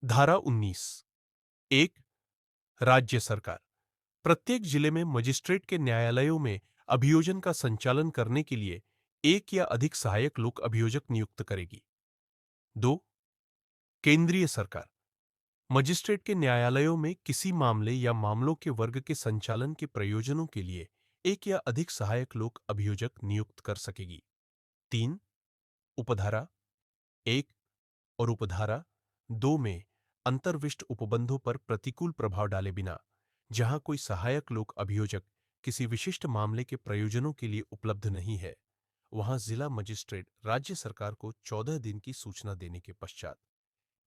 धारा 19। एक, राज्य सरकार प्रत्येक जिले में मजिस्ट्रेट के न्यायालयों में अभियोजन का संचालन करने के लिए एक या अधिक सहायक लोक अभियोजक नियुक्त करेगी। दो, केंद्रीय सरकार मजिस्ट्रेट के न्यायालयों में किसी मामले या मामलों के वर्ग के संचालन के प्रयोजनों के लिए एक या अधिक सहायक लोक अभियोजक नियुक्त कर सकेगी। तीन, उपधारा एक और उपधारा दो में अंतर्विष्ट उपबंधों पर प्रतिकूल प्रभाव डाले बिना जहां कोई सहायक लोक अभियोजक किसी विशिष्ट मामले के प्रयोजनों के लिए उपलब्ध नहीं है, वहां जिला मजिस्ट्रेट राज्य सरकार को 14 दिन की सूचना देने के पश्चात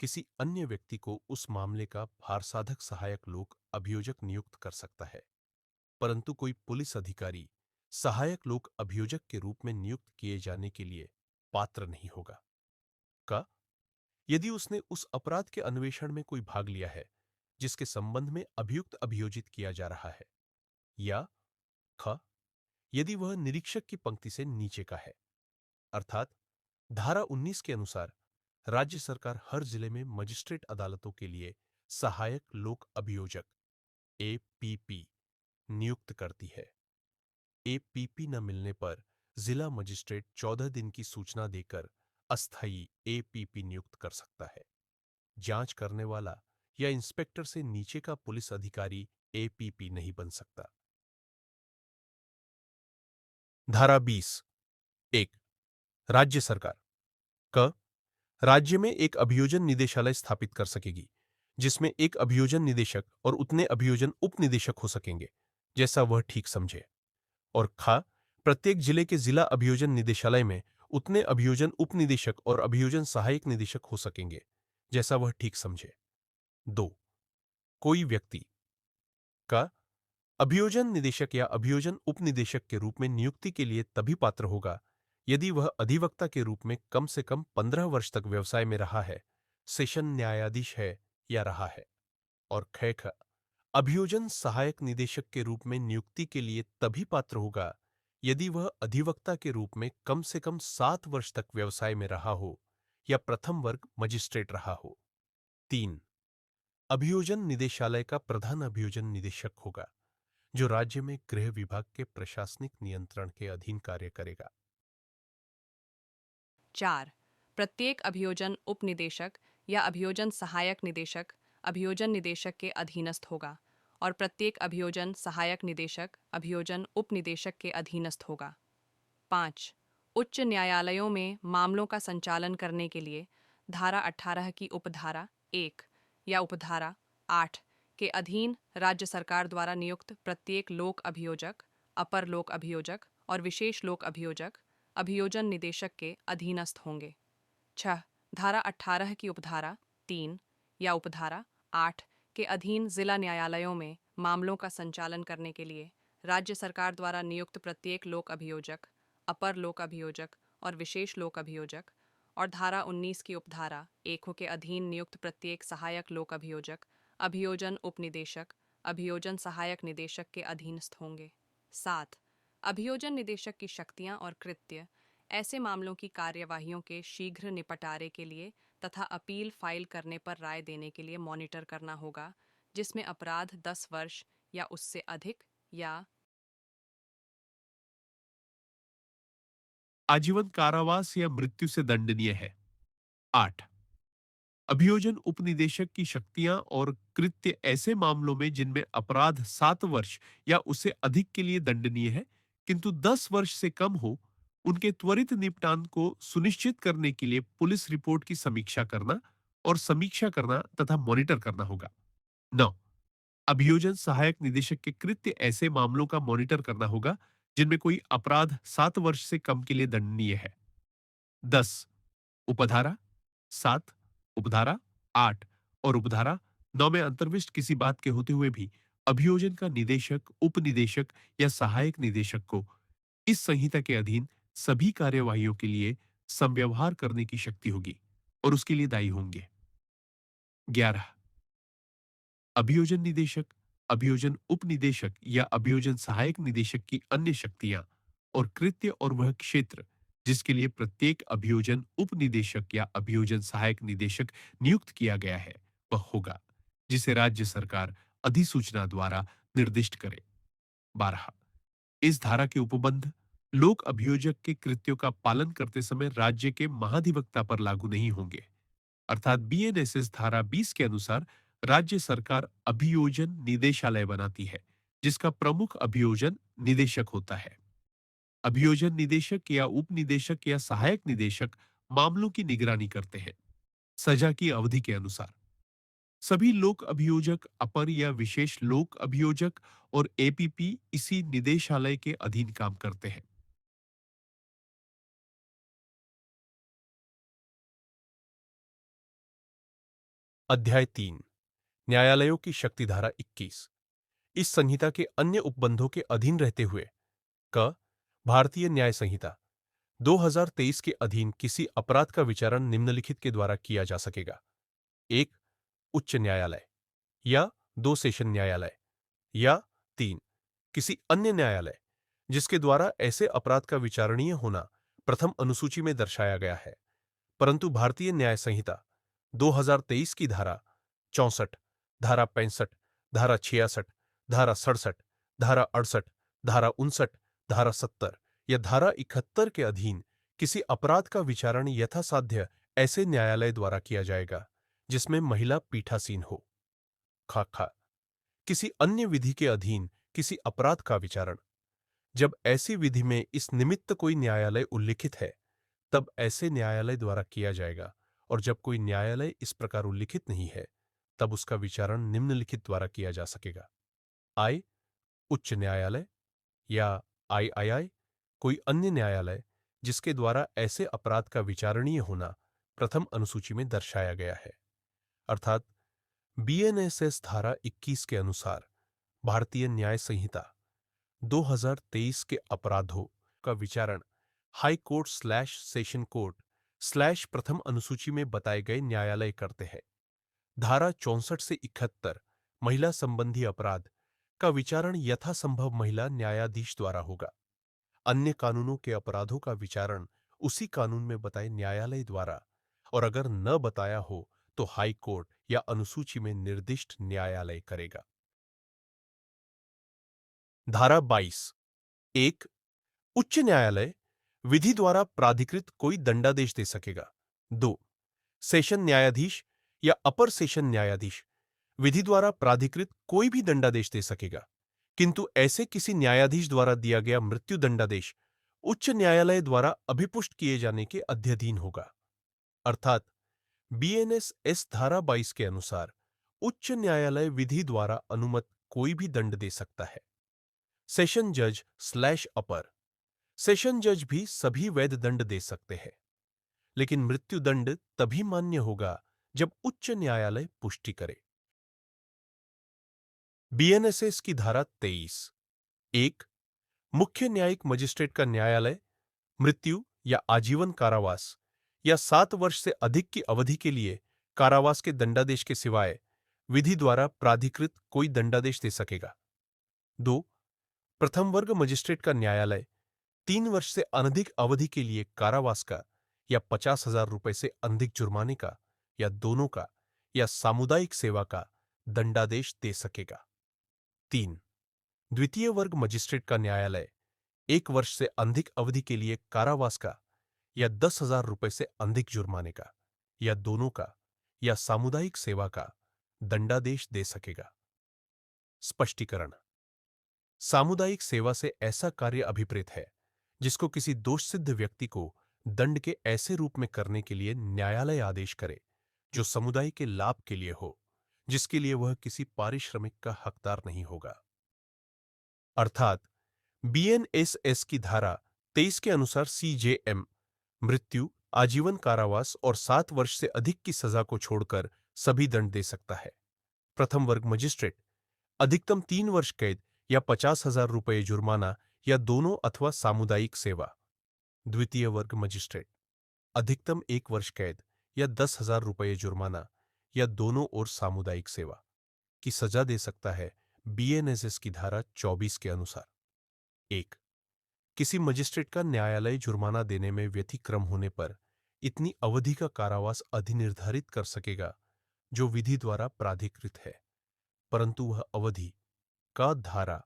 किसी अन्य व्यक्ति को उस मामले का भारसाधक सहायक लोक अभियोजक नियुक्त कर सकता है, परंतु कोई पुलिस अधिकारी सहायक लोक अभियोजक के रूप में नियुक्त किए जाने के लिए पात्र नहीं होगा। का यदि उसने उस अपराध के अन्वेषण में कोई भाग लिया है जिसके संबंध में अभियुक्त अभियोजित किया जा रहा है, या ख यदि वह निरीक्षक की पंक्ति से नीचे का है। अर्थात धारा 19 के अनुसार राज्य सरकार हर जिले में मजिस्ट्रेट अदालतों के लिए सहायक लोक अभियोजक एपीपी नियुक्त करती है। एपीपी न मिलने पर जिला मजिस्ट्रेट 14 दिन की सूचना देकर अस्थायी एपीपी नियुक्त कर सकता है। जांच करने वाला या इंस्पेक्टर से नीचे का पुलिस अधिकारी एपीपी नहीं बन सकता। धारा 20। एक, राज्य सरकार क राज्य में एक अभियोजन निदेशालय स्थापित कर सकेगी जिसमें एक अभियोजन निदेशक और उतने अभियोजन उप निदेशक हो सकेंगे जैसा वह ठीक समझे। और खा प्रत्येक जिले के जिला अभियोजन निदेशालय में उतने अभियोजन उप निदेशक और अभियोजन सहायक निदेशक हो सकेंगे जैसा वह ठीक समझे। दो, कोई व्यक्ति का अभियोजन निदेशक या अभियोजन उप निदेशक के रूप में नियुक्ति के लिए तभी पात्र होगा यदि वह अधिवक्ता के रूप में कम से कम 15 वर्ष तक व्यवसाय में रहा है, सेशन न्यायाधीश है या रहा है। और ख अभियोजन सहायक निदेशक के रूप में नियुक्ति के लिए तभी पात्र होगा यदि वह अधिवक्ता के रूप में कम से कम 7 वर्ष तक व्यवसाय में रहा हो या प्रथम वर्ग मजिस्ट्रेट रहा हो। 3, अभियोजन निदेशालय का प्रधान अभियोजन निदेशक होगा जो राज्य में गृह विभाग के प्रशासनिक नियंत्रण के अधीन कार्य करेगा। 4. प्रत्येक अभियोजन उप निदेशक या अभियोजन सहायक निदेशक अभियोजन निदेशक के अधीनस्थ होगा और प्रत्येक अभियोजन सहायक निदेशक अभियोजन उप निदेशक के अधीनस्थ होगा। 5. उच्च न्यायालयों में मामलों का संचालन करने के लिए धारा 18 की उपधारा 1 या उपधारा 8 के अधीन राज्य सरकार द्वारा नियुक्त प्रत्येक लोक अभियोजक, अपर लोक अभियोजक और विशेष लोक अभियोजक अभियोजन निदेशक के अधीनस्थ होंगे। 6. धारा 18 की उपधारा 3 या उपधारा 8 के अधीन जिला न्यायालयों में मामलों का संचालन करने के लिए राज्य सरकार द्वारा नियुक्त प्रत्येक लोक अभियोजक, अपर लोक अभियोजक और विशेष लोक अभियोजक और धारा 19 की उपधारा 1 के अधीन नियुक्त प्रत्येक सहायक लोक अभियोजक, अभियोजन उपनिदेशक, अभियोजन सहायक निदेशक के अधीनस्थ होंगे। 7. अभियोजन निदेशक की शक्तियां और कृत्य ऐसे मामलों की कार्यवाहियों के शीघ्र निपटारे के लिए तथा अपील फाइल करने पर राय देने के लिए मॉनिटर करना होगा जिसमें अपराध 10 वर्ष या उससे अधिक या आजीवन कारावास या मृत्यु से दंडनीय है। 8, अभियोजन उपनिदेशक की शक्तियां और कृत्य ऐसे मामलों में जिनमें अपराध 7 वर्ष या उससे अधिक के लिए दंडनीय है किंतु 10 वर्ष से कम हो, उनके त्वरित निपटान को सुनिश्चित करने के लिए पुलिस रिपोर्ट की समीक्षा करना और समीक्षा करना तथा मॉनिटर करना होगा। 9, अभियोजन सहायक निदेशक के कृत्य ऐसे मामलों का मॉनिटर करना होगा जिनमें कोई अपराध 7 वर्ष से कम के लिए दंडनीय है। 10, उपधारा 7, उपधारा 8 और उपधारा 9 में अंतर्विष्ट किसी बात के होते हुए भी अभियोजन का निदेशक, उपनिदेशक या सहायक निदेशक को इस संहिता के अधीन सभी कार्यवाहियों के लिए संव्यवहार करने की शक्ति होगी और उसके लिए दायी होंगे। 11, अभियोजन निदेशक, अभियोजन उपनिदेशक या अभियोजन सहायक निदेशक की अन्य शक्तियां और कृत्य और वह क्षेत्र जिसके लिए प्रत्येक अभियोजन उपनिदेशक या अभियोजन सहायक निदेशक नियुक्त किया गया है होगा, जिसे राज्य सरकार अधिसूचना द्वारा निर्दिष्ट करे। 12, इस धारा के उपबंध लोक अभियोजक के कृत्यों का पालन करते समय राज्य के महाधिवक्ता पर लागू नहीं होंगे। अर्थात बीएनएसएस धारा 20 के अनुसार राज्य सरकार अभियोजन निदेशालय बनाती है, जिसका प्रमुख अभियोजन निदेशक होता है। अभियोजन निदेशक या उप निदेशक या सहायक निदेशक मामलों की निगरानी करते हैं, सजा की अवधि के अनुसार। सभी लोक अभियोजक, अपर या विशेष लोक अभियोजक और एपीपी इसी निदेशालय के अधीन काम करते हैं। अध्याय 3, न्यायालयों की शक्ति धारा 21। इस संहिता के अन्य उपबंधों के अधीन रहते हुए क भारतीय न्याय संहिता 2023 के अधीन किसी अपराध का विचारण निम्नलिखित के द्वारा किया जा सकेगा। 1, उच्च न्यायालय या 2 सेशन न्यायालय या 3, किसी अन्य न्यायालय जिसके द्वारा ऐसे अपराध का विचारणीय होना प्रथम अनुसूची में दर्शाया गया है। परंतु भारतीय न्याय संहिता 2023 की धारा 64, धारा 65, धारा 66, धारा 67, धारा 68, धारा 59, धारा 70 या धारा 71 के अधीन किसी अपराध का विचारण यथासाध्य ऐसे न्यायालय द्वारा किया जाएगा जिसमें महिला पीठासीन हो। खा किसी अन्य विधि के अधीन किसी अपराध का विचारण, जब ऐसी विधि में इस निमित्त कोई न्यायालय उल्लिखित है तब ऐसे न्यायालय द्वारा किया जाएगा, और जब कोई न्यायालय इस प्रकार उल्लिखित नहीं है तब उसका विचारण निम्नलिखित द्वारा किया जा सकेगा। आय, उच्च न्यायालय या आईआईआई, कोई अन्य न्यायालय जिसके द्वारा ऐसे अपराध का विचारणीय होना प्रथम अनुसूची में दर्शाया गया है। अर्थात बीएनएसएस धारा 21 के अनुसार भारतीय न्याय संहिता 2023 के अपराधों का विचारण high court slash session court slash प्रथम अनुसूची में बताए गए न्यायालय करते हैं। धारा 64 से 71 महिला संबंधी अपराध का विचारण यथासंभव महिला न्यायाधीश द्वारा होगा। अन्य कानूनों के अपराधों का विचारण उसी कानून में बताए न्यायालय द्वारा, और अगर न बताया हो तो हाई कोर्ट या अनुसूची में निर्दिष्ट न्यायालय करेगा। धारा 22, 1, उच्च न्यायालय विधि द्वारा प्राधिकृत कोई दंडादेश दे सकेगा। 2, सेशन न्यायाधीश या अपर सेशन न्यायाधीश विधि द्वारा प्राधिकृत कोई भी दंडादेश दे सकेगा, किंतु ऐसे किसी न्यायाधीश द्वारा दिया गया मृत्यु दंडादेश उच्च न्यायालय द्वारा अभिपुष्ट किए जाने के अध्ययधीन होगा। अर्थात बीएनएस धारा 22 के अनुसार उच्च न्यायालय विधि द्वारा अनुमत कोई भी दंड दे सकता है। सेशन जज स्लैश अपर, सेशन जज भी सभी वैध दंड दे सकते हैं, लेकिन मृत्युदंड तभी मान्य होगा जब उच्च न्यायालय पुष्टि करे। बीएनएसएस की धारा 23, 1, मुख्य न्यायिक मजिस्ट्रेट का न्यायालय मृत्यु या आजीवन कारावास या 7 वर्ष से अधिक की अवधि के लिए कारावास के दंडादेश के सिवाय विधि द्वारा प्राधिकृत कोई दंडादेश दे सकेगा। 2, प्रथम वर्ग मजिस्ट्रेट का न्यायालय 3 वर्ष से अनधिक अवधि के लिए कारावास का या 50,000 रुपए से अधिक जुर्माने का या दोनों का या सामुदायिक सेवा का दंडादेश दे सकेगा। 3, द्वितीय वर्ग मजिस्ट्रेट का न्यायालय 1 वर्ष से अधिक अवधि के लिए कारावास का या 10,000 रुपए से अधिक जुर्माने का या दोनों का या सामुदायिक सेवा का दंडादेश दे सकेगा। स्पष्टीकरण: सामुदायिक सेवा से ऐसा कार्य अभिप्रेत है जिसको किसी दोष सिद्ध व्यक्ति को दंड के ऐसे रूप में करने के लिए न्यायालय आदेश करे जो समुदाय के लाभ के लिए हो, जिसके लिए वह किसी पारिश्रमिक का हकदार नहीं होगा। अर्थात बीएनएसएस की धारा 23 के अनुसार सीजेएम मृत्यु, आजीवन कारावास और 7 वर्ष से अधिक की सजा को छोड़कर सभी दंड दे सकता है। प्रथम वर्ग मजिस्ट्रेट अधिकतम 3 वर्ष कैद या 50,000 रुपये जुर्माना या दोनों अथवा सामुदायिक सेवा। द्वितीय वर्ग मजिस्ट्रेट अधिकतम 1 वर्ष कैद या 10,000 रुपये जुर्माना या दोनों और सामुदायिक सेवा की सजा दे सकता है बीएनएसएस की धारा 24 के अनुसार। 1, किसी मजिस्ट्रेट का न्यायालय जुर्माना देने में व्यतिक्रम होने पर इतनी अवधि का कारावास अधिनिर्धारित कर सकेगा जो विधि द्वारा प्राधिकृत है, परंतु वह अवधि का धारा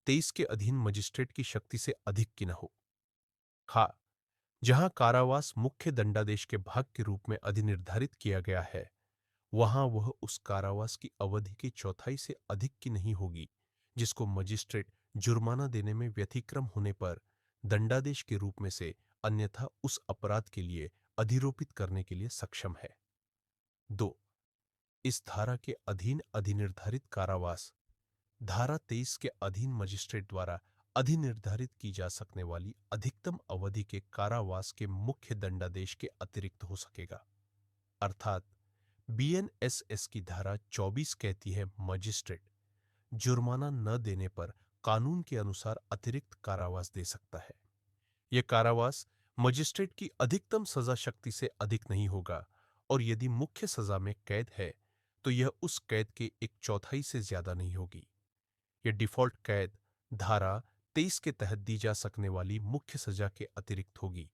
23 के अधीन मजिस्ट्रेट की शक्ति से अधिक की न हो। खा जहां कारावास मुख्य दंडादेश के भाग के रूप में अधिनिर्धारित किया गया है, वहां वह उस कारावास की अवधि की चौथाई से अधिक की नहीं होगी जिसको मजिस्ट्रेट जुर्माना देने में व्यतिक्रम होने पर दंडादेश के रूप में से अन्यथा उस अपराध के लिए अधिरोपित करने के लिए सक्षम है। 2. इस धारा के अधीन अधिनिर्धारित कारावास धारा 23 के अधीन मजिस्ट्रेट द्वारा अधिनिर्धारित की जा सकने वाली अधिकतम अवधि के कारावास के मुख्य दंडादेश के अतिरिक्त हो सकेगा। अर्थात बीएनएसएस की धारा 24 कहती है मजिस्ट्रेट जुर्माना न देने पर कानून के अनुसार अतिरिक्त कारावास दे सकता है। यह कारावास मजिस्ट्रेट की अधिकतम सजा शक्ति से अधिक नहीं होगा और यदि मुख्य सजा में कैद है तो यह उस कैद के एक चौथाई से ज्यादा नहीं होगी। यह डिफॉल्ट कैद धारा 23 के तहत दी जा सकने वाली मुख्य सजा के अतिरिक्त होगी